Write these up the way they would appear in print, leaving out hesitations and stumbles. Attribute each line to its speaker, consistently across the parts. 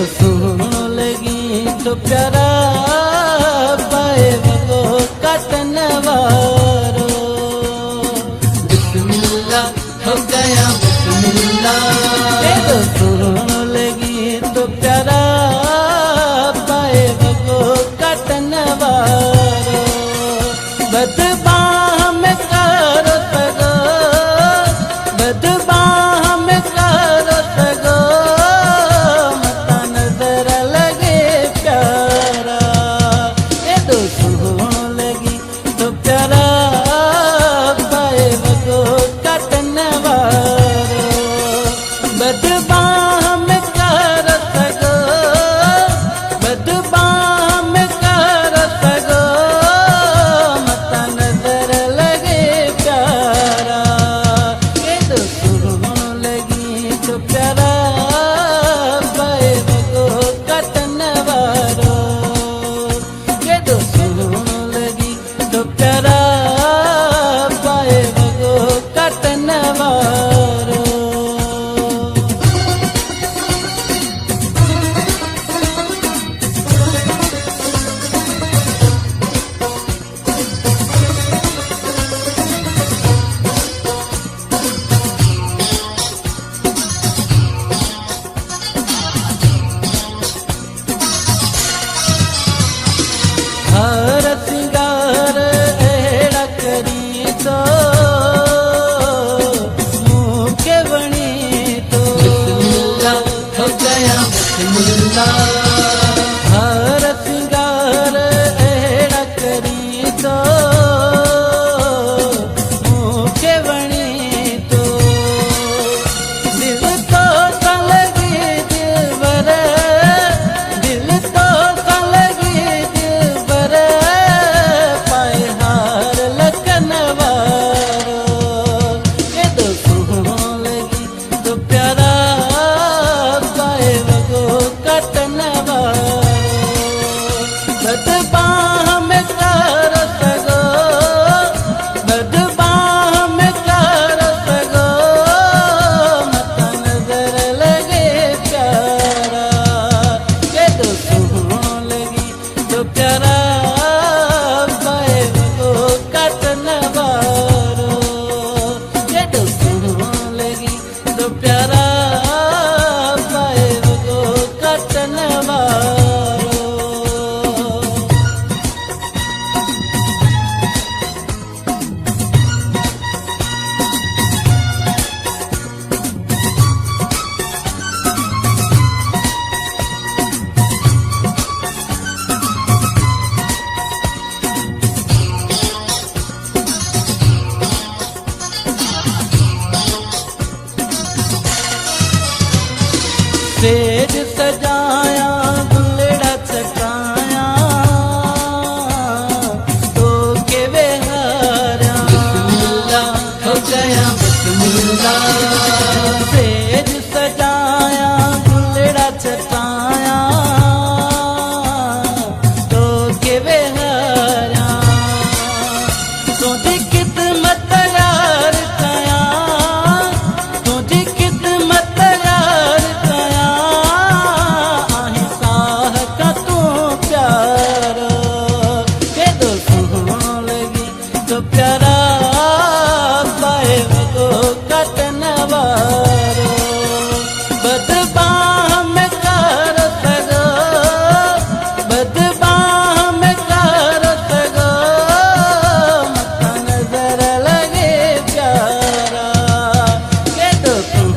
Speaker 1: सुन लगी तो प्यारा पाए वो कटन वारो। बिस्मिल्लाह हो गया बिस्मिल्लाह। सुन लगी तो प्यारा पाए वो कटन वारो। बदबाह में करो सगो, बदबाह में करो सगो, मता नजर लगे प्यारा। ये दो सुन लगी तो प्यारा पाए वो कटन वारो। बदबाह में करो सगो, बदबाह में करो सगो, मता नजर लगे प्यारा। ये तो सुन लगी तो प्यारा पाए वो कटन वारो। ये तो सुन लगी तो प्यारा पाए वो कटन वारो। हर सिंगार एड़ा करी तो मुँह के बनी तो। बिस्मिल्लाह हो गया बिस्मिल्लाह। हर सिंगार एड़ा करी तो मुँह के बनी तो। दिल तो लगी दिलबर, दिल तो लगी दिलबर, पाए हार लखन वारो। ये दो सुन लगी तो प्यारा पाए वो कटन वारो। बदबाह में करो सगो, बदबाह में करो सगो, मता नजर लगे प्यारा। ये तो सुन लगी तो प्यारा पाए वो कटन वारो। ये तो सुन लगी तो प्यारा पाए वो कटन वारो। सेज सजाया गुलड़ा चकाया तो के बेहारा। बिस्मिल्लाह हो गया बिस्मिल्लाह। सेज सजाया गुलड़ा चकाया तो के बेहारा। तुझी किस्मत यार कया, तुझी किस्मत यार कया, आहे साह का तू प्यारा। ये दो सुन लगी तो प्यारा पाए वो कटन वारो। बदबाह में करो सगो, बदबाह में करो सगो, मता नजर लगे प्यारा। ये तो सुन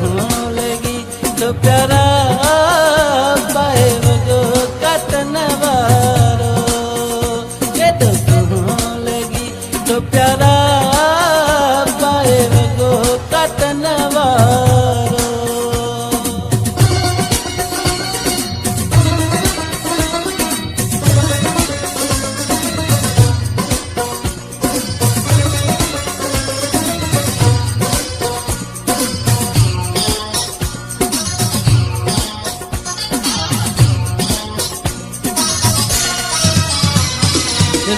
Speaker 1: लगी तो प्यारा पाए वो कटन वारो। ये तो सुन लगी तो प्यारा पाए वो कटन वारो।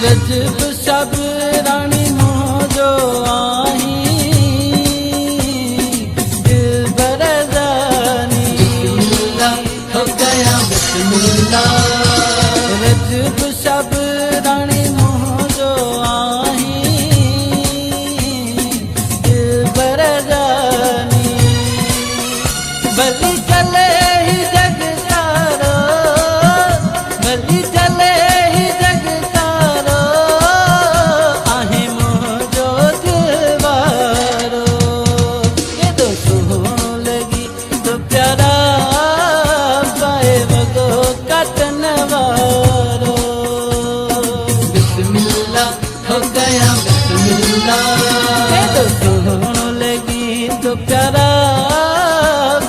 Speaker 1: रजब शब रानी मोजो आही दिल बरदानी। हो गया
Speaker 2: बिस्मिल्लाह
Speaker 1: रजब शब रानी मोह जो आही दिलबर जानी भली चले ही जग सारो भली चले ही जग सारो आहे मोह जो दिलवारो ये तो सुन लगी तो प्यारा पाए वगो कटन वारो
Speaker 2: बिस्मिल्लाह हो गया बिस्मिल्लाह
Speaker 1: ये तो सुन लगी तो प्यारा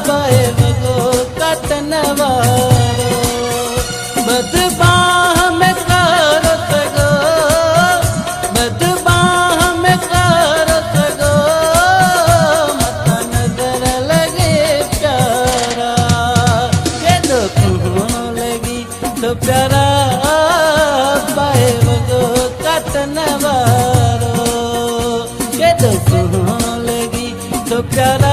Speaker 1: पाए वगो कटन वारो बदबाह में करो सगो बदबाह में करो सगो मत नजर लगे प्यारा ये तो सुन लगी तो प्यारा पाए वगो कटन वारो ये तो सुन लगी तो प्यारा